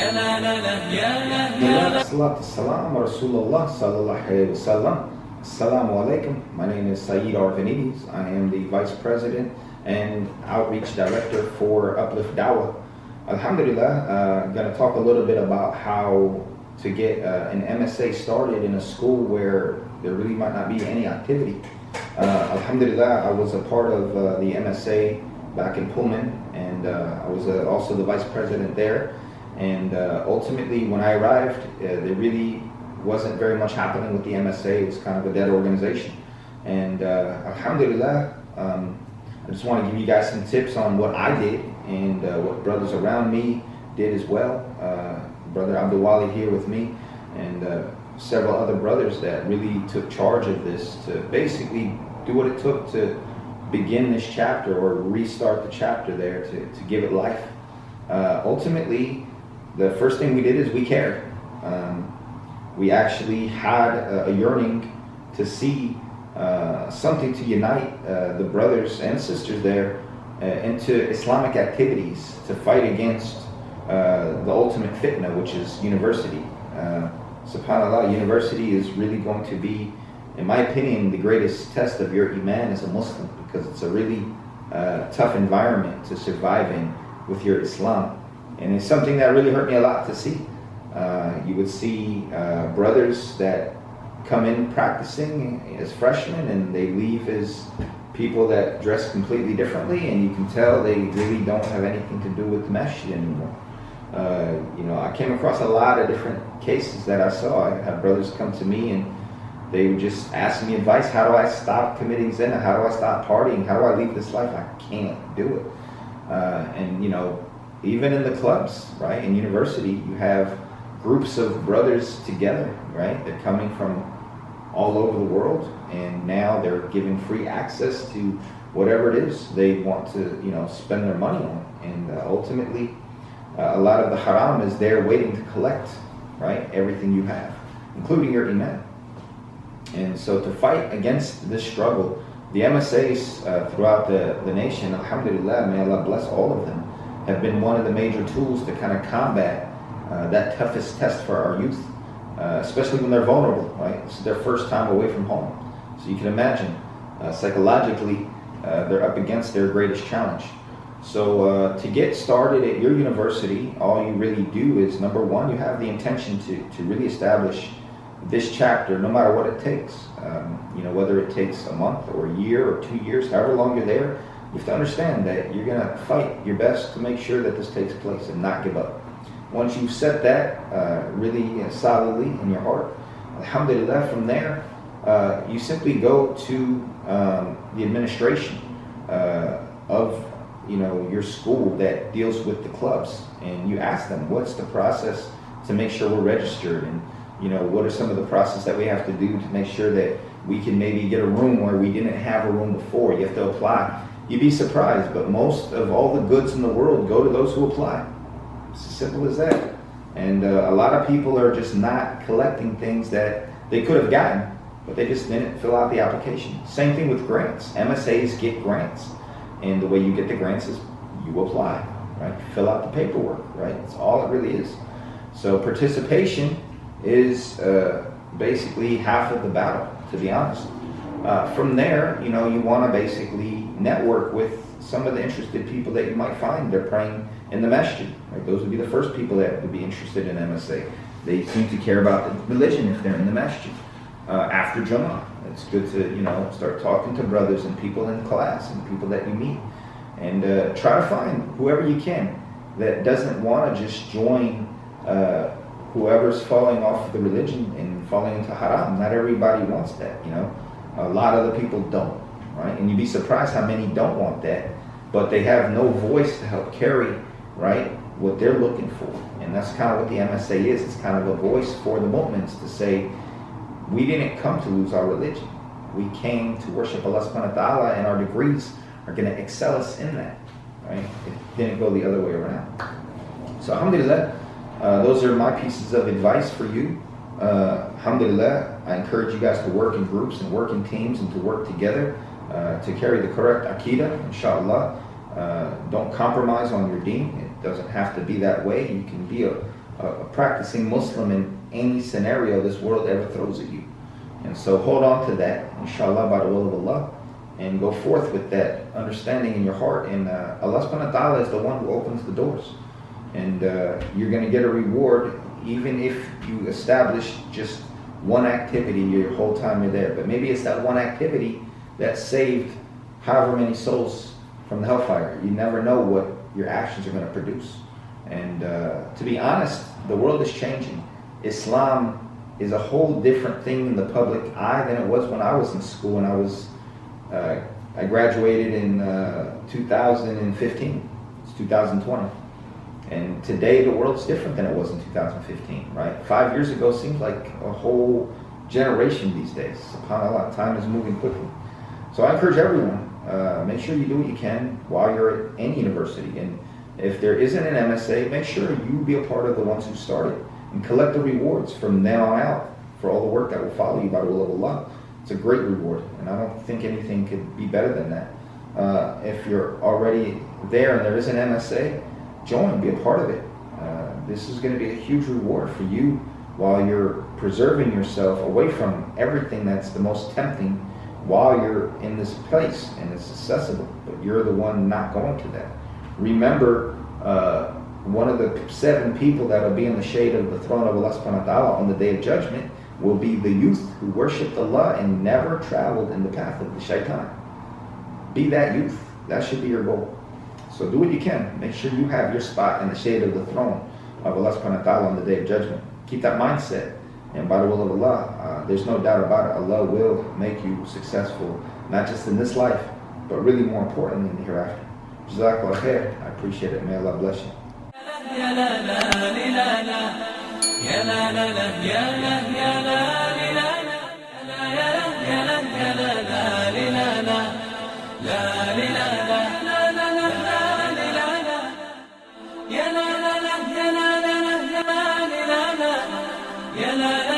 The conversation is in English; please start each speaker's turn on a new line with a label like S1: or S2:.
S1: يا لا لا لا يا لا يا لا.
S2: Salatu salam wa Rasulullah sallallahu alayhi wa sallam. Assalamu alaikum. My name is Saeed Arvanides. I am the Vice President and Outreach Director for Uplift Dawah. Alhamdulillah, I'm going to talk a little bit about how to get an MSA started in a school where there really might not be any activity. Alhamdulillah, I was a part of the MSA back in Pullman, and I was also the Vice President there. And ultimately, when I arrived, there really wasn't very much happening with the MSA. It was kind of a dead organization. And alhamdulillah, I just want to give you guys some tips on what I did and what brothers around me did as well. Brother Abdul Wali here with me, and several other brothers that really took charge of this to basically do what it took to begin this chapter or restart the chapter there to give it life. Ultimately, the first thing we did is we cared. We actually had a yearning to see something to unite the brothers and sisters there into Islamic activities to fight against the ultimate fitna, which is university. SubhanAllah, university is really going to be, in my opinion, the greatest test of your iman as a Muslim, because it's a really tough environment to survive in with your Islam. And it's something that really hurt me a lot to see. You would see brothers that come in practicing as freshmen and they leave as people that dress completely differently, and you can tell they really don't have anything to do with the masjid anymore. I came across a lot of different cases that I saw. I had brothers come to me and they would just ask me advice. How do I stop committing zina? How do I stop partying? How do I leave this life? I can't do it. Even in the clubs, right, in university, you have groups of brothers together, right? They're coming from all over the world, and now they're giving free access to whatever it is they want to, spend their money on. And ultimately, a lot of the haram is there waiting to collect, right, everything you have, including your iman. And so to fight against this struggle, the MSAs throughout the nation, alhamdulillah, may Allah bless all of them, have been one of the major tools to kind of combat that toughest test for our youth, especially when they're vulnerable, right? This is their first time away from home. So you can imagine, psychologically, they're up against their greatest challenge. So to get started at your university, all you really do is, number one, you have the intention to really establish this chapter, no matter what it takes. Whether it takes a month or a year or 2 years, however long you're there, you have to understand that you're going to fight your best to make sure that this takes place and not give up. Once you've set that really solidly in your heart, alhamdulillah, from there, you simply go to the administration of your school that deals with the clubs, and you ask them, what's the process to make sure we're registered, and what are some of the process that we have to do to make sure that we can maybe get a room where we didn't have a room before. You have to apply. You'd be surprised, but most of all the goods in the world go to those who apply. It's as simple as that. And a lot of people are just not collecting things that they could have gotten, but they just didn't fill out the application. Same thing with grants. MSAs get grants, and the way you get the grants is you apply, right? Fill out the paperwork, right? That's all it really is. So participation is basically half of the battle, to be honest. From there, you want to basically network with some of the interested people that you might find. They're praying in the masjid, right? Those would be the first people that would be interested in MSA. They seem to care about the religion if they're in the masjid. After Jummah, it's good to start talking to brothers and people in class and people that you meet, and try to find whoever you can that doesn't want to just join whoever's falling off the religion and falling into haram. Not everybody wants that, A lot of the people don't, right? And you'd be surprised how many don't want that, but they have no voice to help carry, right, what they're looking for. And that's kind of what the MSA is. It's kind of a voice for the mu'mins to say, we didn't come to lose our religion. We came to worship Allah subhanahu wa ta'ala, and our degrees are going to excel us in that, right? It didn't go the other way around. So alhamdulillah, those are my pieces of advice for you. Alhamdulillah, I encourage you guys to work in groups and work in teams and to work together to carry the correct aqidah, inshallah. Don't compromise on your deen. It doesn't have to be that way. You can be a a practicing Muslim in any scenario this world ever throws at you. And so hold on to that, inshallah, by the will of Allah, and go forth with that understanding in your heart. And Allah subhanahu wa ta'ala is the one who opens the doors. And you're going to get a reward even if you establish just one activity your whole time you're there. But maybe it's that one activity that saved however many souls from the hellfire. You never know what your actions are going to produce. And to be honest, the world is changing. Islam is a whole different thing in the public eye than it was when I was in school. And I graduated in 2015. It's 2020. And today the world's different than it was in 2015, right? 5 years ago seems like a whole generation these days. SubhanAllah, time is moving quickly. So I encourage everyone, make sure you do what you can while you're at any university. And if there isn't an MSA, make sure you be a part of the ones who started and collect the rewards from now on out for all the work that will follow you by the will of Allah. It's a great reward, and I don't think anything could be better than that. If you're already there and there is an MSA, join, be a part of it. This is going to be a huge reward for you while you're preserving yourself away from everything that's the most tempting while you're in this place and it's accessible, but you're the one not going to that. Remember, one of the 7 people that will be in the shade of the throne of Allah subhanahu wa ta'ala on the day of judgment will be the youth who worshipped Allah and never traveled in the path of the shaitan. Be that youth. That should be your goal. So do what you can. Make sure you have your spot in the shade of the throne of Allah subhanahu wa ta'ala on the day of judgment. Keep that mindset. And by the will of Allah, there's no doubt about it, Allah will make you successful, not just in this life, but really more importantly in the hereafter. Jazakallah khair. I appreciate it. May Allah bless you.
S1: يا لا لا لا لا يا لا لا لا يا لا يا لا لا لا يا لا يا لا يا لا لا لا لا لا لا لا